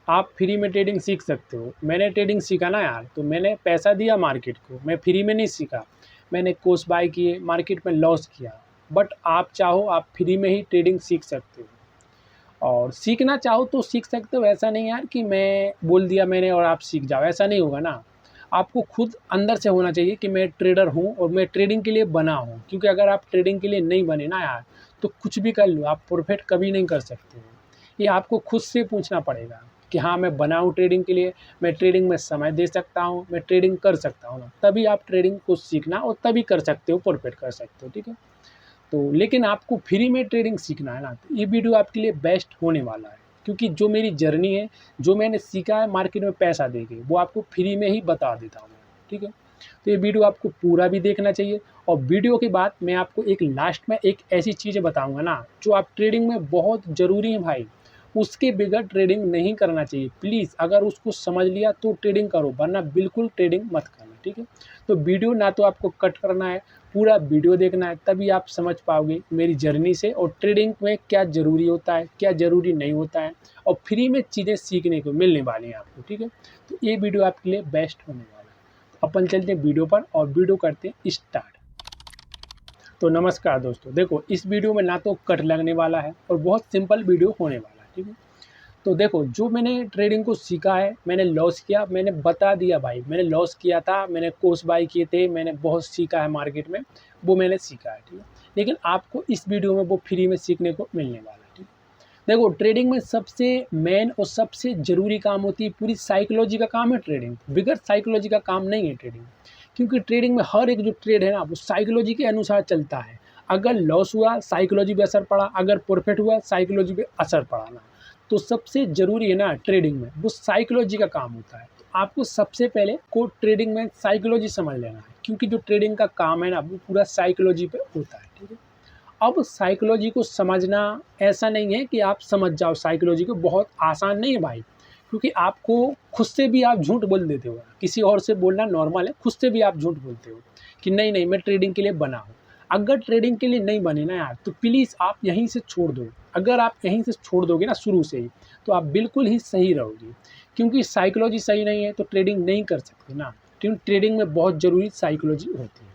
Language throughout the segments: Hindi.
आप फ्री में ट्रेडिंग सीख सकते हो। मैंने ट्रेडिंग सीखा ना यार, तो मैंने पैसा दिया मार्केट को, मैं फ्री में नहीं सीखा। मैंने कोर्स बाय किए, मार्केट में लॉस किया। बट आप चाहो आप फ्री में ही ट्रेडिंग सीख सकते हो, और सीखना चाहो तो सीख सकते हो। ऐसा नहीं यार कि मैं बोल दिया मैंने और आप सीख जाओ, ऐसा नहीं होगा ना। आपको खुद अंदर से होना चाहिए कि मैं ट्रेडर हूँ और मैं ट्रेडिंग के लिए बना हूँ। क्योंकि अगर आप ट्रेडिंग के लिए नहीं बने ना यार, तो कुछ भी कर लो, आप प्रॉफिट कभी नहीं कर सकते हो। ये आपको खुद से पूछना पड़ेगा कि हाँ मैं बना हूँ ट्रेडिंग के लिए, मैं ट्रेडिंग में समय दे सकता हूँ, मैं ट्रेडिंग कर सकता हूँ ना, तभी आप ट्रेडिंग को सीखना और तभी कर सकते हो, प्रॉफिट कर सकते हो। ठीक है, तो लेकिन आपको फ्री में ट्रेडिंग सीखना है ना, तो ये वीडियो आपके लिए बेस्ट होने वाला है। क्योंकि जो मेरी जर्नी है, जो मैंने सीखा है मार्केट में पैसा देके, वो आपको फ्री में ही बता देता हूँ मैं। ठीक है, तो ये वीडियो आपको पूरा भी देखना चाहिए। और वीडियो के बाद मैं आपको एक लास्ट में एक ऐसी चीज़ बताऊंगा ना, जो आप ट्रेडिंग में बहुत ज़रूरी है भाई। उसके बगैर ट्रेडिंग नहीं करना चाहिए। प्लीज़ अगर उसको समझ लिया तो ट्रेडिंग करो, वरना बिल्कुल ट्रेडिंग मत करना। ठीक है, तो वीडियो ना तो आपको कट करना है, पूरा वीडियो देखना है, तभी आप समझ पाओगे मेरी जर्नी से और ट्रेडिंग में क्या ज़रूरी होता है, क्या ज़रूरी नहीं होता है, और फ्री में चीज़ें सीखने को मिलने वाली हैं आपको। ठीक है, तो ये वीडियो आपके लिए बेस्ट होने वाला है। तो अपन चलते हैं वीडियो पर और वीडियो करते हैं स्टार्ट। तो नमस्कार दोस्तों, देखो इस वीडियो में ना तो कट लगने वाला है और बहुत सिंपल वीडियो होने वाला है। ठीक है, तो देखो जो मैंने ट्रेडिंग को सीखा है, मैंने लॉस किया, मैंने बता दिया भाई, मैंने लॉस किया था, मैंने कोर्स बाय किए थे, मैंने बहुत सीखा है मार्केट में, वो मैंने सीखा है। ठीक है, लेकिन आपको इस वीडियो में वो फ्री में सीखने को मिलने वाला है। ठीक है, देखो ट्रेडिंग में सबसे मेन और सबसे ज़रूरी काम होती है, पूरी साइकोलॉजी का काम है ट्रेडिंग। बिगड़ साइकोलॉजी का काम नहीं है ट्रेडिंग। क्योंकि ट्रेडिंग में हर एक जो ट्रेड है ना, वो साइकोलॉजी के अनुसार चलता है। अगर लॉस हुआ साइकोलॉजी पे असर पड़ा, अगर प्रॉफिट हुआ साइकोलॉजी पे असर पड़ा ना, तो सबसे ज़रूरी है ना ट्रेडिंग में, वो साइकोलॉजी का काम होता है। तो आपको सबसे पहले को ट्रेडिंग में साइकोलॉजी समझ लेना है, क्योंकि जो ट्रेडिंग का काम है ना, वो पूरा साइकोलॉजी पे होता है। ठीक है, अब साइकोलॉजी को समझना ऐसा नहीं है कि आप समझ जाओ साइकोलॉजी को, बहुत आसान नहीं है भाई। क्योंकि आपको खुद से भी आप झूठ बोल देते हो, किसी और से बोलना नॉर्मल है, खुद से भी आप झूठ बोलते हो कि नहीं नहीं मैं ट्रेडिंग के लिए बना हूँ। अगर ट्रेडिंग के लिए नहीं बने ना यार, तो प्लीज़ आप यहीं से छोड़ दो। अगर आप यहीं से छोड़ दोगे ना शुरू से ही, तो आप बिल्कुल ही सही रहोगे। क्योंकि साइकोलॉजी सही नहीं है तो ट्रेडिंग नहीं कर सकते ना। क्योंकि ट्रेडिंग में बहुत ज़रूरी साइकोलॉजी होती है।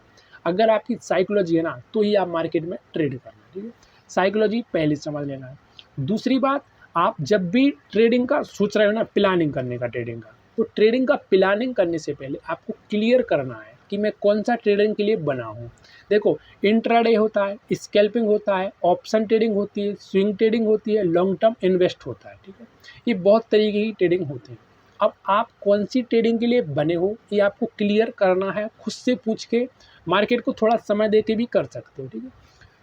अगर आपकी साइकोलॉजी है ना, तो ही आप मार्केट में ट्रेड करना। ठीक है, साइकोलॉजी पहले समझ लेना है। दूसरी बात, आप जब भी ट्रेडिंग का सोच रहे हो ना, प्लानिंग करने का ट्रेडिंग का, तो ट्रेडिंग का प्लानिंग करने से पहले आपको क्लियर करना है कि मैं कौन सा ट्रेडिंग के लिए बना हूँ। देखो इंट्राडे होता है, स्कैल्पिंग होता है, ऑप्शन ट्रेडिंग होती है, स्विंग ट्रेडिंग होती है, लॉन्ग टर्म इन्वेस्ट होता है। ठीक है, ये बहुत तरीके की ट्रेडिंग होती है। अब आप कौन सी ट्रेडिंग के लिए बने हो, ये आपको क्लियर करना है, खुद से पूछ के मार्केट को थोड़ा समय दे के भी कर सकते हो। ठीक है,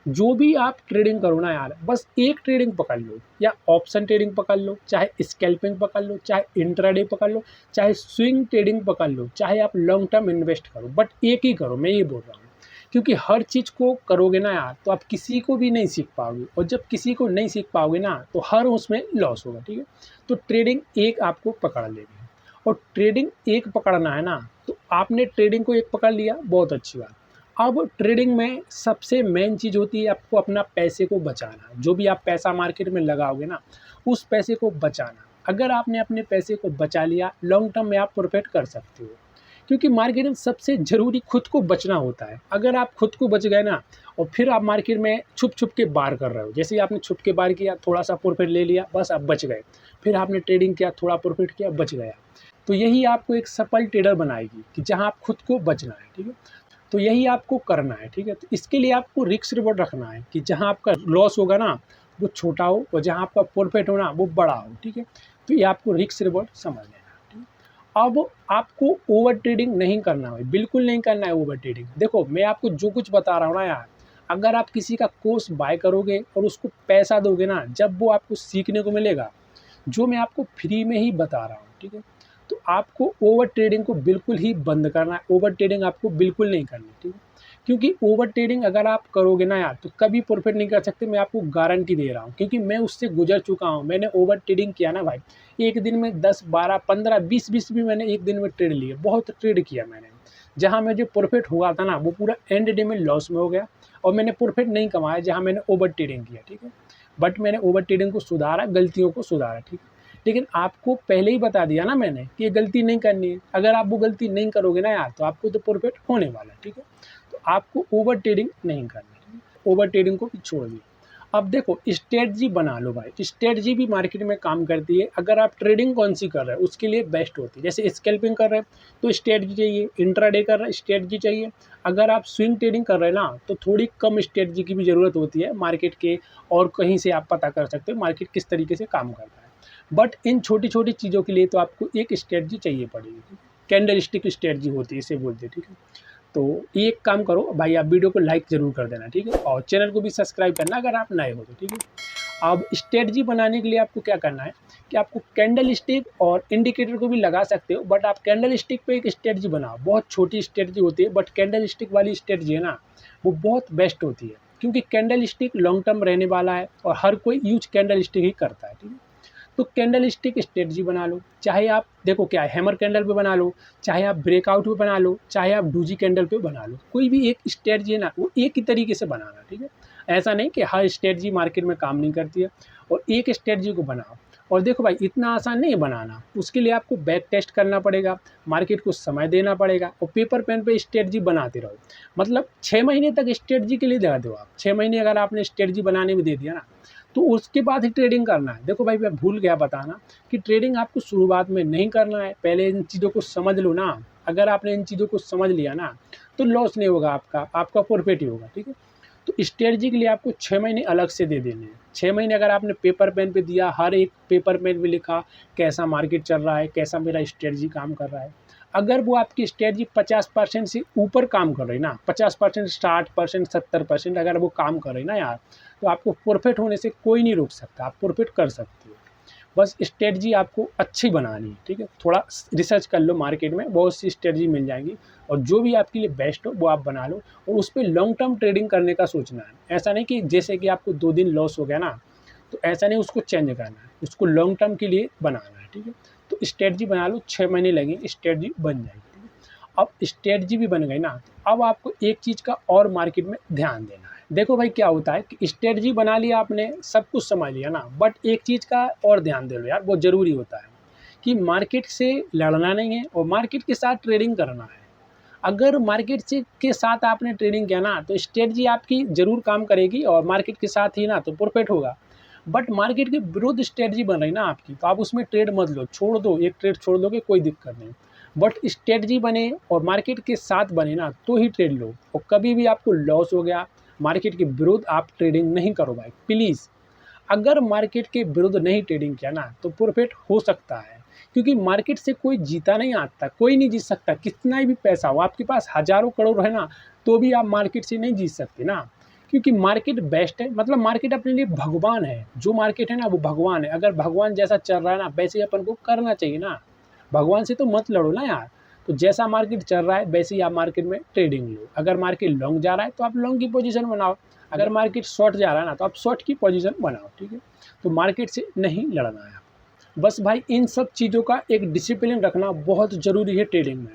जो भी आप ट्रेडिंग करो ना यार, बस एक ट्रेडिंग पकड़ लो, या ऑप्शन ट्रेडिंग पकड़ लो, चाहे स्कैल्पिंग पकड़ लो, चाहे इंट्राडे पकड़ लो, चाहे स्विंग ट्रेडिंग पकड़ लो, चाहे आप लॉन्ग टर्म इन्वेस्ट करो, बट एक ही करो, मैं ये बोल रहा हूँ। क्योंकि हर चीज़ को करोगे ना यार, तो आप किसी को भी नहीं सीख पाओगे, और जब किसी को नहीं सीख पाओगे ना, तो हर उसमें लॉस होगा। ठीक है, तो ट्रेडिंग एक आपको पकड़ लेनी है, और ट्रेडिंग एक पकड़ना है ना, तो आपने ट्रेडिंग को एक पकड़ लिया, बहुत अच्छी बात। अब ट्रेडिंग में सबसे मेन चीज़ होती है आपको अपना पैसे को बचाना। जो भी आप पैसा मार्केट में लगाओगे ना, उस पैसे को बचाना। अगर आपने अपने पैसे को बचा लिया, लॉन्ग टर्म में आप प्रॉफिट कर सकते हो। क्योंकि मार्केट में सबसे ज़रूरी खुद को बचना होता है। अगर आप खुद को बच गए ना, और फिर आप मार्केट में छुप छुप के बार कर रहे हो, जैसे ही आपने छुप के बार किया, थोड़ा सा प्रॉफिट ले लिया, बस आप बच गए। फिर आपने ट्रेडिंग किया, थोड़ा प्रॉफिट किया, बच गया। तो यही आपको एक सफल ट्रेडर बनाएगी, कि जहाँ आप खुद को बचना है। ठीक है, तो यही आपको करना है। ठीक है, तो इसके लिए आपको रिस्क रिवॉर्ड रखना है, कि जहाँ आपका लॉस होगा ना, वो छोटा हो, और जहाँ आपका प्रॉफिट हो ना, वो बड़ा हो। ठीक है, तो ये आपको रिस्क रिवॉर्ड समझ लेना है। ठीक है, अब आपको ओवर ट्रेडिंग नहीं करना है, बिल्कुल नहीं करना है ओवर ट्रेडिंग। देखो मैं आपको जो कुछ बता रहा हूँ ना यार, अगर आप किसी का कोर्स बाय करोगे और उसको पैसा दोगे ना, जब वो आपको सीखने को मिलेगा, जो मैं आपको फ्री में ही बता रहा हूँ। ठीक है, तो आपको ओवर ट्रेडिंग को बिल्कुल ही बंद करना है। ओवर ट्रेडिंग आपको बिल्कुल नहीं करनी। ठीक है, क्योंकि ओवर ट्रेडिंग अगर आप करोगे ना यार, तो कभी प्रॉफिट नहीं कर सकते, मैं आपको गारंटी दे रहा हूँ। क्योंकि मैं उससे गुजर चुका हूँ। मैंने ओवर ट्रेडिंग किया ना भाई, एक दिन में 10 12 15 20 भी मैंने एक दिन में ट्रेड लिए, बहुत ट्रेड किया मैंने। जहाँ मुझे प्रॉफिट हुआ था ना, वो पूरा एंड डे में लॉस में हो गया, और मैंने प्रॉफिट नहीं कमाया जहाँ मैंने ओवर ट्रेडिंग किया। ठीक है, बट मैंने ओवर ट्रेडिंग को सुधारा, गलतियों को सुधारा। ठीक है, लेकिन आपको पहले ही बता दिया ना मैंने कि ये गलती नहीं करनी है। अगर आप वो गलती नहीं करोगे ना यार, तो आपको तो प्रॉफिट होने वाला है, ठीक है। तो आपको ओवर ट्रेडिंग नहीं करनी, ठीक है। ओवर ट्रेडिंग को भी छोड़ दिया। अब देखो स्ट्रेटजी बना लो भाई, स्ट्रेटजी भी मार्केट में काम करती है। अगर आप ट्रेडिंग कौन सी कर रहे हो उसके लिए बेस्ट होती है। जैसे स्कैल्पिंग कर रहे हैं तो स्ट्रेटजी चाहिए, इंट्राडे कर रहे हैं स्ट्रेटजी चाहिए। अगर आप स्विंग ट्रेडिंग कर रहे हैं ना, तो थोड़ी कम स्ट्रेटजी की भी ज़रूरत होती है मार्केट के, और कहीं से आप पता कर सकते हो मार्केट किस तरीके से काम कर रहा है। बट इन छोटी छोटी चीज़ों के लिए तो आपको एक स्ट्रेटजी चाहिए पड़ेगी। कैंडल स्टिक स्ट्रेटजी होती है, इसे बोलते हैं, ठीक है। तो एक काम करो भाई, आप वीडियो को लाइक ज़रूर कर देना, ठीक है, और चैनल को भी सब्सक्राइब करना अगर आप नए हो तो, ठीक है। अब स्ट्रेटजी बनाने के लिए आपको क्या करना है कि आपको कैंडल स्टिक और इंडिकेटर को भी लगा सकते हो, बट आप कैंडल स्टिक पे एक स्ट्रेटजी बनाओ। बहुत छोटी स्ट्रेटजी होती है, बट कैंडल स्टिक वाली स्ट्रेटजी है ना, वो बहुत बेस्ट होती है, क्योंकि कैंडल स्टिक लॉन्ग टर्म रहने वाला है और हर कोई यूज कैंडल स्टिक ही करता है, ठीक है। तो कैंडल स्टिक स्ट्रेटजी बना लो, चाहे आप देखो क्या है, हैमर कैंडल पे बना लो, चाहे आप ब्रेकआउट पे बना लो, चाहे आप डूजी कैंडल पे बना लो, कोई भी एक स्ट्रेटजी है ना, वो एक ही तरीके से बनाना, ठीक है। ऐसा नहीं कि हर स्ट्रेटजी मार्केट में काम नहीं करती है, और एक स्ट्रेटजी को बनाओ। और देखो भाई इतना आसान नहीं है बनाना, उसके लिए आपको बैक टेस्ट करना पड़ेगा, मार्केट को समय देना पड़ेगा, और पेपर पेन पे स्ट्रेटजी बनाते रहो। मतलब 6 महीने तक स्ट्रेटजी के लिए दे दो आप। 6 महीने अगर आपने स्ट्रेटजी बनाने में दे दिया ना, तो उसके बाद ही ट्रेडिंग करना है। देखो भाई मैं भूल गया बताना कि ट्रेडिंग आपको शुरुआत में नहीं करना है, पहले इन चीज़ों को समझ लो ना। अगर आपने इन चीज़ों को समझ लिया ना, तो लॉस नहीं होगा आपका, आपका प्रॉफिट ही होगा, ठीक है। तो स्ट्रेटजी के लिए आपको 6 महीने अलग से दे देने हैं। 6 महीने अगर आपने पेपर पेन पे दिया, हर एक पेपर पेन पे लिखा कैसा मार्केट चल रहा है, कैसा मेरा स्ट्रेटजी काम कर रहा है। अगर वो आपकी स्ट्रेटजी 50% से ऊपर काम कर रही ना, 50%, 60%, 70% अगर वो काम कर रही ना यार, तो आपको प्रॉफिट होने से कोई नहीं रोक सकता, आप प्रॉफिट कर सकते हो। बस स्ट्रेटजी आपको अच्छी बनानी है, ठीक है। थोड़ा रिसर्च कर लो, मार्केट में बहुत सी स्ट्रेटजी मिल जाएंगी, और जो भी आपके लिए बेस्ट हो वो आप बना लो, और उस पर लॉन्ग टर्म ट्रेडिंग करने का सोचना है। ऐसा नहीं कि जैसे कि आपको 2 दिन लॉस हो गया ना, तो ऐसा नहीं, उसको चेंज करना है, उसको लॉन्ग टर्म के लिए बनाना है, ठीक है। तो स्ट्रेटजी बना लो, 6 महीने लगेंगे, स्ट्रेटजी बन जाएगी, ठीक है। अब स्ट्रेटजी भी बन गई ना, अब आपको एक चीज़ का और मार्केट में ध्यान देना है। देखो भाई क्या होता है कि स्ट्रेटजी बना लिया आपने, सब कुछ समझ लिया ना, बट एक चीज़ का और ध्यान दे लो यार, वो ज़रूरी होता है कि मार्केट से लड़ना नहीं है और मार्केट के साथ ट्रेडिंग करना है। अगर मार्केट से के साथ आपने ट्रेडिंग किया ना, तो स्ट्रेटजी आपकी ज़रूर काम करेगी और मार्केट के साथ ही ना तो प्रॉफिट होगा। बट मार्केट के विरुद्ध स्ट्रेटजी बन रही ना आपकी, तो आप उसमें ट्रेड मत लो, छोड़ दो, एक ट्रेड छोड़ दोगे कोई दिक्कत नहीं। बट स्ट्रेटजी बने और मार्केट के साथ बने ना, तो ही ट्रेड लो। और कभी भी आपको लॉस हो गया, मार्केट के विरुद्ध आप ट्रेडिंग नहीं करो भाई, प्लीज़। अगर मार्केट के विरुद्ध नहीं ट्रेडिंग किया ना, तो प्रॉफिट हो सकता है, क्योंकि मार्केट से कोई जीता नहीं आता, कोई नहीं जीत सकता, कितना भी पैसा हो, आपके पास हज़ारों करोड़ है ना, तो भी आप मार्केट से नहीं जीत सकते ना। क्योंकि मार्केट बेस्ट है, मतलब मार्केट अपने लिए भगवान है। जो मार्केट है ना वो भगवान है, अगर भगवान जैसा चल रहा है ना, वैसे ही अपन को करना चाहिए ना। भगवान से तो मत लड़ो ना यार। तो जैसा मार्केट चल रहा है वैसे ही आप मार्केट में ट्रेडिंग लो। अगर मार्केट लॉन्ग जा रहा है तो आप लॉन्ग की पोजीशन बनाओ, अगर मार्केट शॉर्ट जा रहा है ना, तो आप शॉर्ट की पोजीशन बनाओ, ठीक है। तो मार्केट से नहीं लड़ना है। बस भाई इन सब चीज़ों का एक डिसिप्लिन रखना बहुत ज़रूरी है ट्रेडिंग में,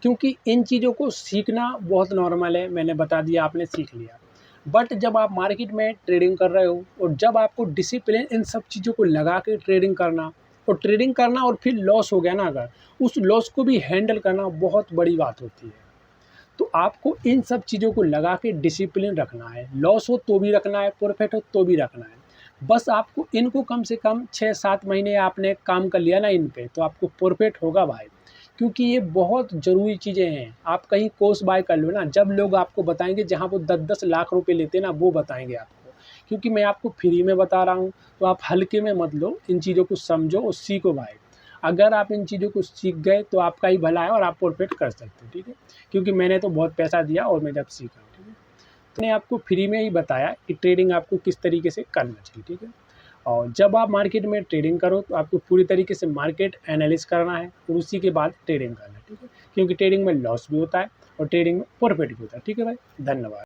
क्योंकि इन चीज़ों को सीखना बहुत नॉर्मल है, मैंने बता दिया, आपने सीख लिया। बट जब आप मार्केट में ट्रेडिंग कर रहे हो और जब आपको डिसिप्लिन इन सब चीज़ों को लगा के ट्रेडिंग करना और फिर लॉस हो गया ना, अगर उस लॉस को भी हैंडल करना बहुत बड़ी बात होती है। तो आपको इन सब चीज़ों को लगा के डिसिप्लिन रखना है, लॉस हो तो भी रखना है, प्रॉफिट हो तो भी रखना है। बस आपको इनको कम से कम 6-7 महीने आपने काम कर लिया ना इन पे, तो आपको प्रॉफिट होगा भाई, क्योंकि ये बहुत ज़रूरी चीज़ें हैं। आप कहीं कोर्स बाय कर लो ना, जब लोग आपको बताएंगे, जहाँ वो 10-10 लाख रुपए लेते हैं ना, वो बताएंगे आपको, क्योंकि मैं आपको फ्री में बता रहा हूँ। तो आप हल्के में मत लो, इन चीज़ों को समझो और सीखो भाई। अगर आप इन चीज़ों को सीख गए तो आपका ही भला है और आप प्रॉफिट कर सकते हो, ठीक है। क्योंकि मैंने तो बहुत पैसा दिया और मैं जब सीखा, ठीक है। तो मैंने आपको फ्री में ही बताया कि ट्रेडिंग आपको किस तरीके से करना चाहिए, ठीक है। और जब आप मार्केट में ट्रेडिंग करो तो आपको पूरी तरीके से मार्केट एनालिसिस करना है और उसी के बाद ट्रेडिंग करना है, ठीक है। क्योंकि ट्रेडिंग में लॉस भी होता है और ट्रेडिंग में प्रॉफिट भी होता है, ठीक है भाई। धन्यवाद।